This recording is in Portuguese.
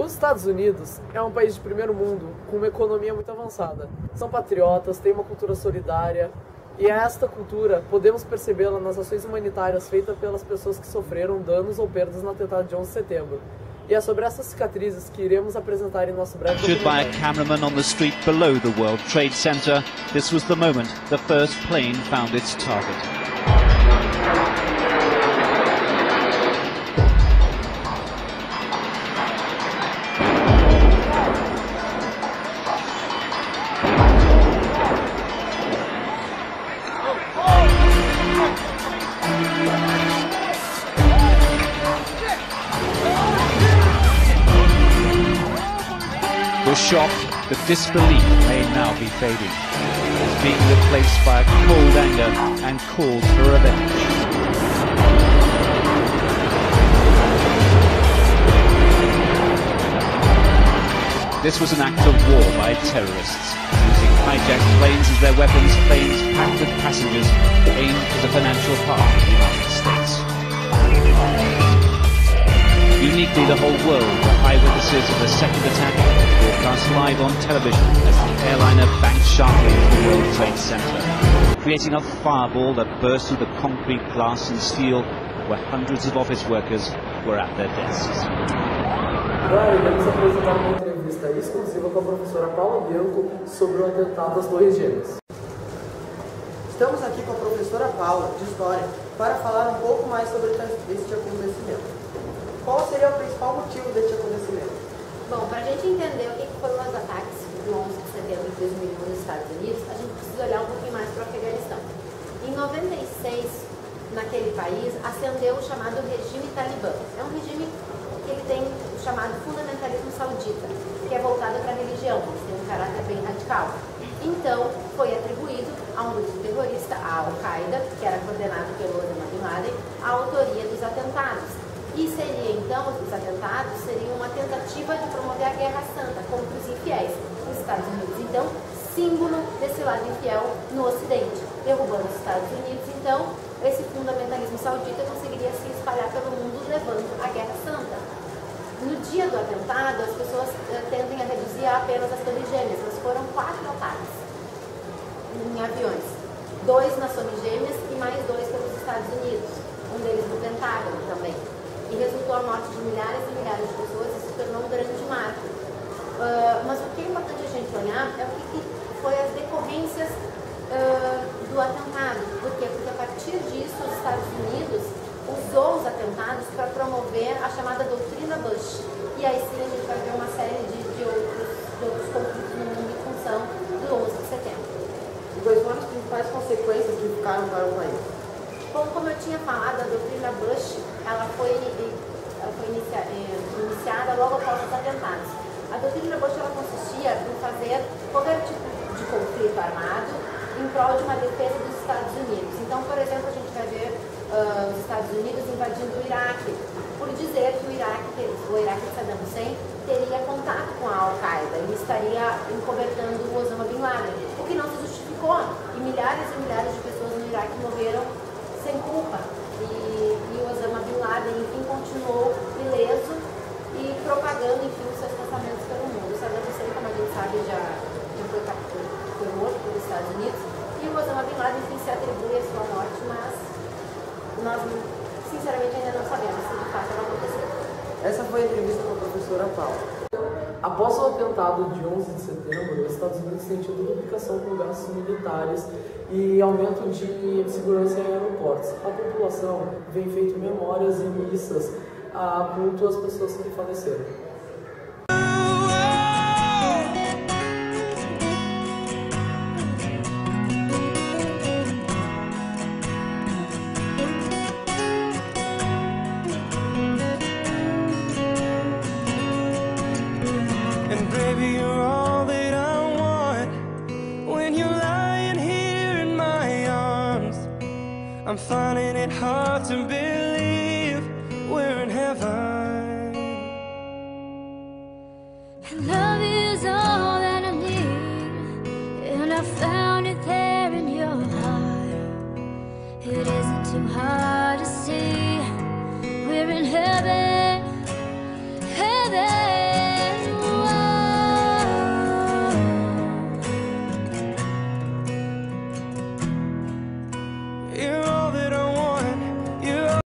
Os Estados Unidos é um país de primeiro mundo com uma economia muito avançada. São patriotas, têm uma cultura solidária e esta cultura podemos percebê-la nas ações humanitárias feitas pelas pessoas que sofreram danos ou perdas no atentado de 11 de setembro. E é sobre essas cicatrizes que iremos apresentar em nosso breve Captured by a cameraman on the street below the World Trade Center, this was the moment the first plane found its target. The shock, the disbelief may now be fading. It is being replaced by a cold anger and calls for revenge. This was an act of war by terrorists, using hijacked planes as their weapons, planes packed with passengers aimed at the financial heart of the United States. Uniquely, the whole world were eyewitnesses of the second attack, broadcast live on television as the airliner banked sharply into the World Trade Center, creating a fireball that burst through the concrete, glass and steel, where hundreds of office workers were at their desks. Agora iremos apresentar uma entrevista exclusiva com a professora Paula Bianco sobre o atentado às Torres Gêmeas. Estamos aqui com a professora Paula, de História, para falar um pouco mais sobre este acontecimento. Qual seria o principal motivo deste acontecimento? Bom, para a gente entender o que foram os ataques do 11 de setembro de 2001 nos Estados Unidos, a gente precisa olhar um pouquinho mais para o Afeganistão. Em 96, naquele país, ascendeu o chamado regime talibã. É um regime que ele tem o chamado fundamentalismo saudita, que é voltado para a religião, que tem um caráter bem radical. Então, foi atribuído a um grupo terrorista, a Al-Qaeda, que era coordenado pelo Osama Bin Laden, a autoria dos atentados. E seria então, os atentados seriam uma tentativa de promover a Guerra Santa contra os infiéis nos Estados Unidos. Então, símbolo desse lado infiel no Ocidente. Derrubando os Estados Unidos, então, esse fundamentalismo saudita conseguiria se espalhar pelo mundo, levando a Guerra Santa. No dia do atentado, as pessoas tendem a reduzir apenas as Torres Gêmeas, mas foram 4 ataques em aviões. 2 nas Torres Gêmeas e mais 2 pelos Estados Unidos. Um deles no Pentágono também. E resultou a morte de milhares e milhares de pessoas e se tornou um grande marco. Mas o que é importante a gente olhar é o que foi as decorrências do atentado. Por quê? Porque a partir disso os Estados Unidos usou os atentados para promover a chamada doutrina Bush. E aí sim a gente vai ver uma série de outros conflitos no mundo em função do 11 de setembro. E quais foram as principais consequências que ficaram para o país? Bom, como eu tinha falado, a doutrina Bush ela foi iniciada logo após os atentados. A doutrina Bush ela consistia em fazer qualquer tipo de conflito armado em prol de uma defesa dos Estados Unidos. Então, por exemplo, a gente vai ver os Estados Unidos invadindo o Iraque, por dizer que o Iraque de Saddam Hussein teria contato com a Al-Qaeda e estaria encobertando o Osama Bin Laden, o que não se justificou. E milhares de pessoas no Iraque morreram sem culpa. E o Osama Bin Laden, enfim, continuou ileso e propagando, enfim, os seus pensamentos pelo mundo. O Saddam Hussein, como a gente sabe, já foi morto pelos Estados Unidos. E o Osama Bin Laden, enfim, se atribui a sua morte, mas nós, sinceramente, ainda não sabemos se de fato ela aconteceu. Essa foi a entrevista com a professora Paula. Após o atentado de 11 de setembro, os Estados Unidos têm tido duplicação com gastos militares e aumento de segurança em aeroportos. A população vem feito memórias e missas a culto às pessoas que faleceram. Baby, you're all that I want. When you're lying here in my arms, I'm finding it hard to believe.